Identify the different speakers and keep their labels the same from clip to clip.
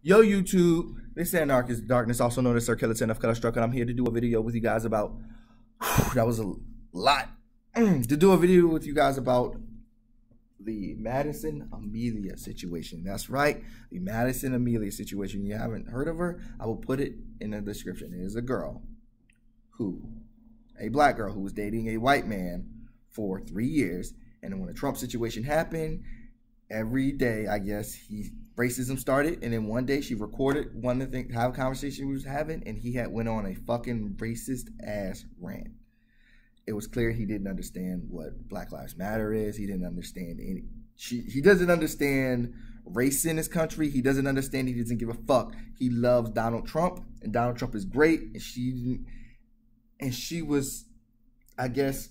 Speaker 1: Yo, YouTube, this is Anarchist Darkness, also known as Circular 10 of Color Struck, and I'm here to do a video with you guys about, that was a lot, to do a video with you guys about the Madison Amelia situation. That's right, the Madison Amelia situation. You haven't heard of her? I will put it in the description. It is a girl a black girl who was dating a white man for 3 years, and then when the Trump situation happened, every day, I guess, racism started, and then one day she recorded one of the things, how a conversation we was having, and he had went on a fucking racist ass rant. It was clear he didn't understand what Black Lives Matter is. He didn't understand he doesn't understand race in his country. He doesn't understand. He doesn't give a fuck. He loves Donald Trump, and Donald Trump is great, and she was, I guess,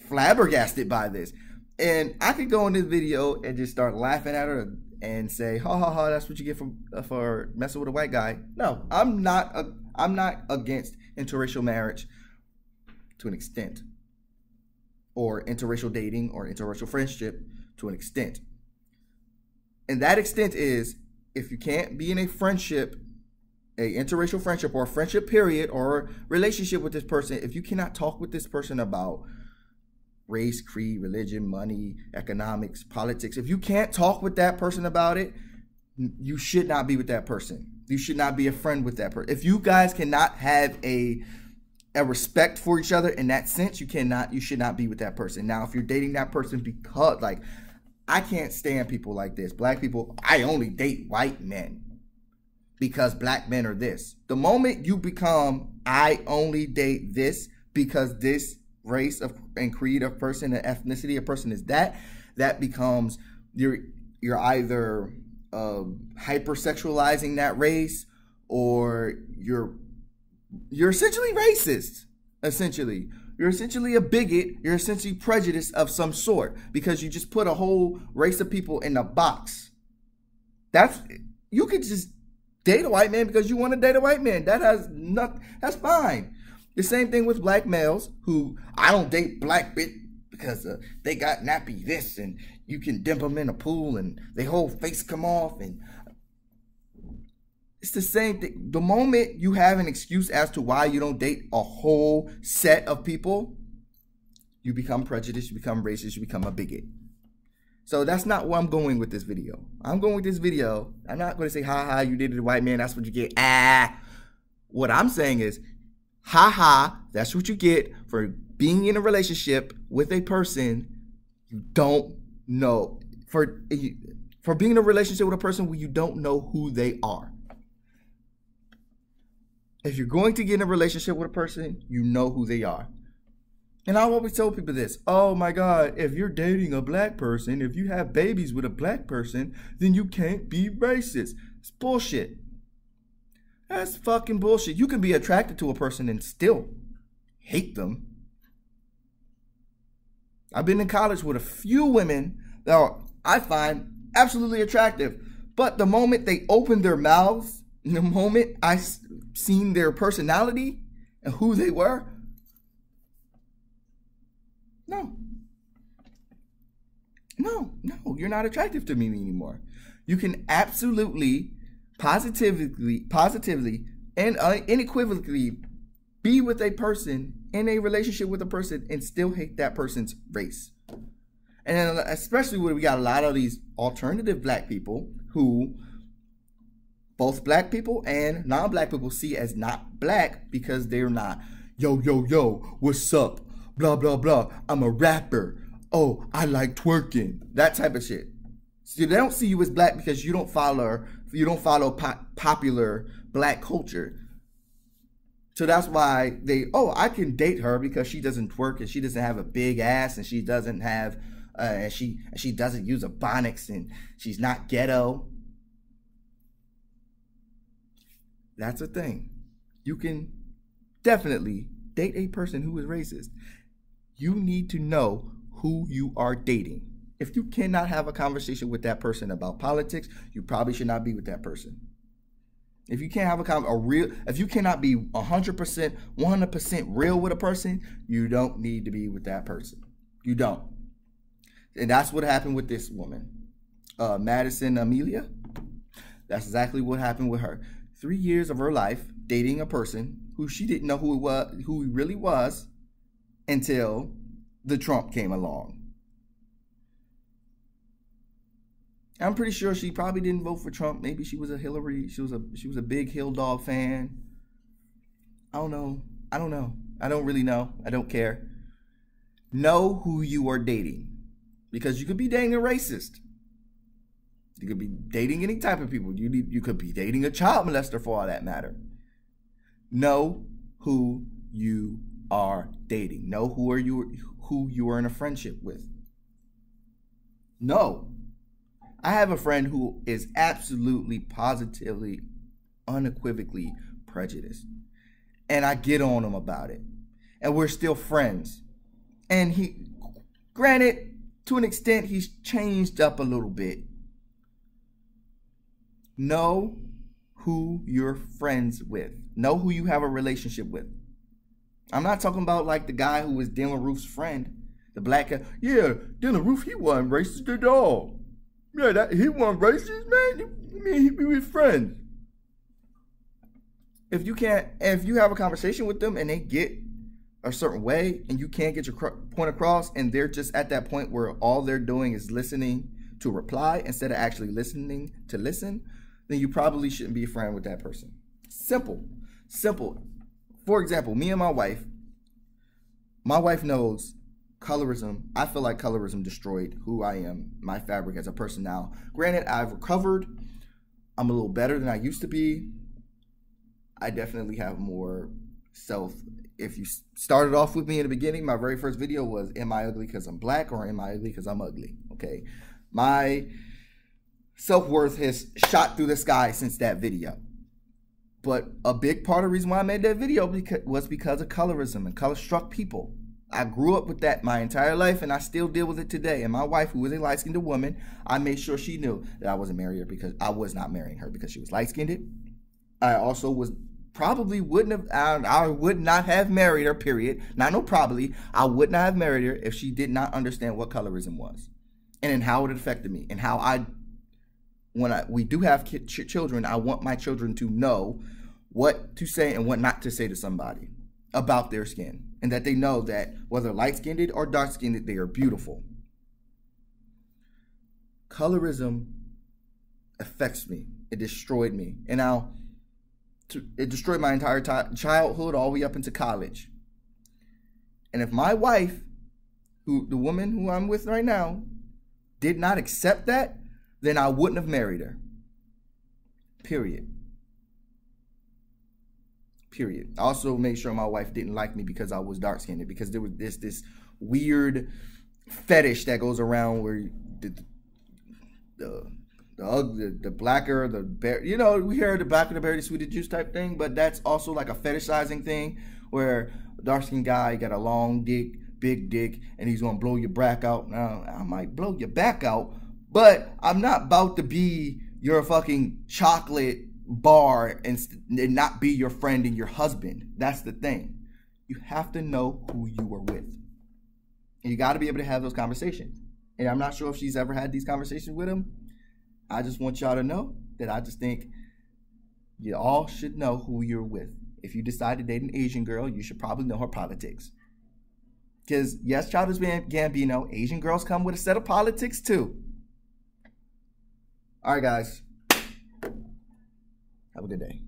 Speaker 1: flabbergasted by this. And I could go in this video and just start laughing at her and say, ha ha ha, that's what you get for messing with a white guy. No, I'm not against interracial marriage to an extent, or interracial dating or interracial friendship to an extent. And that extent is, if you can't be in a friendship, a interracial friendship, or a friendship period, or relationship with this person, if you cannot talk with this person about race, creed, religion, money, economics, politics, if you can't talk with that person about it, you should not be with that person. You should not be a friend with that person. If you guys cannot have a respect for each other in that sense, you should not be with that person. Now, if you're dating that person because, like, I can't stand people like this. Black people, I only date white men because black men are this. The moment you become, I only date this because this race and creed of person and ethnicity of person is that becomes, you're either hypersexualizing that race, or you're essentially racist. Essentially, you're essentially a bigot. You're essentially prejudiced of some sort because you just put a whole race of people in a box. You could just date a white man because you want to date a white man. That's fine. The same thing with black males who, I don't date black bitch because they got nappy this, and you can dip them in a pool and their whole face come off, and it's the same thing. The moment you have an excuse as to why you don't date a whole set of people, you become prejudiced, you become racist, you become a bigot. So that's not where I'm going with this video. I'm going with this video, I'm not going to say, ha ha, you dated a white man, that's what you get. What I'm saying is, ha ha, that's what you get for being in a relationship with a person you don't know. For being in a relationship with a person where you don't know who they are. If you're going to get in a relationship with a person, you know who they are. And I always tell people this. Oh my God, if you're dating a black person, if you have babies with a black person, then you can't be racist. It's bullshit. That's fucking bullshit. You can be attracted to a person and still hate them. I've been in college with a few women that I find absolutely attractive. But the moment they open their mouths, the moment I seen their personality and who they were, no, you're not attractive to me anymore. You can absolutely, positively, and unequivocally be with a person, in a relationship with a person, and still hate that person's race. And especially when we got a lot of these alternative black people who both black people and non-black people see as not black because they're not, yo, what's up? Blah, blah, blah. I'm a rapper. Oh, I like twerking. That type of shit. So they don't see you as black because you don't follow popular black culture. So that's why I can date her because she doesn't twerk and she doesn't have a big ass and she doesn't have and she doesn't use Ebonics and she's not ghetto. That's a thing. You can definitely date a person who is racist. You need to know who you are dating. If you cannot have a conversation with that person about politics, you probably should not be with that person. If you can't have if you cannot be 100% real with a person, you don't need to be with that person. You don't. And that's what happened with this woman, Madison Amelia. That's exactly what happened with her. 3 years of her life dating a person who she didn't know who he really was until the Trump came along. I'm pretty sure she probably didn't vote for Trump. Maybe she was a Hillary. She was a big Hill Dog fan. I don't know. I don't really know. I don't care. Know who you are dating, because you could be dating a racist. You could be dating any type of people. You could be dating a child molester for all that matter. Know who you are dating. Know who you are in a friendship with. No. I have a friend who is absolutely, positively, unequivocally prejudiced. And I get on him about it. And we're still friends. And granted, to an extent, he's changed up a little bit. Know who you're friends with. Know who you have a relationship with. I'm not talking about like the guy who was Dylan Roof's friend. The black guy. Yeah, Dylan Roof, he wasn't racist at all. Yeah, he wasn't racist, man. I mean, he be with friends. If you have a conversation with them and they get a certain way and you can't get your point across, and they're just at that point where all they're doing is listening to reply instead of actually listening to listen, then you probably shouldn't be a friend with that person. Simple. For example, me and my wife knows colorism. I feel like colorism destroyed who I am, my fabric as a person now. Granted, I've recovered. I'm a little better than I used to be. I definitely have more self. If you started off with me in the beginning, my very first video was, am I ugly because I'm black, or am I ugly because I'm ugly? Okay. My self-worth has shot through the sky since that video. But a big part of the reason why I made that video was because of colorism and color-struck people. I grew up with that my entire life, and I still deal with it today. And my wife, who was a light-skinned woman, I made sure she knew that I wasn't marrying her because I was not marrying her because she was light-skinned. I also I would not have married her, period. Not no probably. I would not have married her if she did not understand what colorism was and how it affected me, and how we do have children, I want my children to know what to say and what not to say to somebody about their skin, and that they know that whether light-skinned or dark-skinned, they are beautiful. Colorism affects me. It destroyed me. And now, it destroyed my entire childhood all the way up into college. And if my wife, the woman who I'm with right now, did not accept that, then I wouldn't have married her. Period. I also made sure my wife didn't like me because I was dark-skinned, because there was this weird fetish that goes around where the blacker the berry, we hear the blacker the berry, the sweeter juice type thing, but that's also like a fetishizing thing where a dark-skinned guy got a long dick, big dick, and he's gonna blow your back out. Now, I might blow your back out, but I'm not about to be your fucking chocolate bar and not be your friend and your husband. That's the thing. You have to know who you are with. And you got to be able to have those conversations. And I'm not sure if she's ever had these conversations with him. I just want y'all to know that I just think you all should know who you're with. If you decide to date an Asian girl, you should probably know her politics. Because, yes, Childish Gambino, Asian girls come with a set of politics too. All right, guys. Have a good day.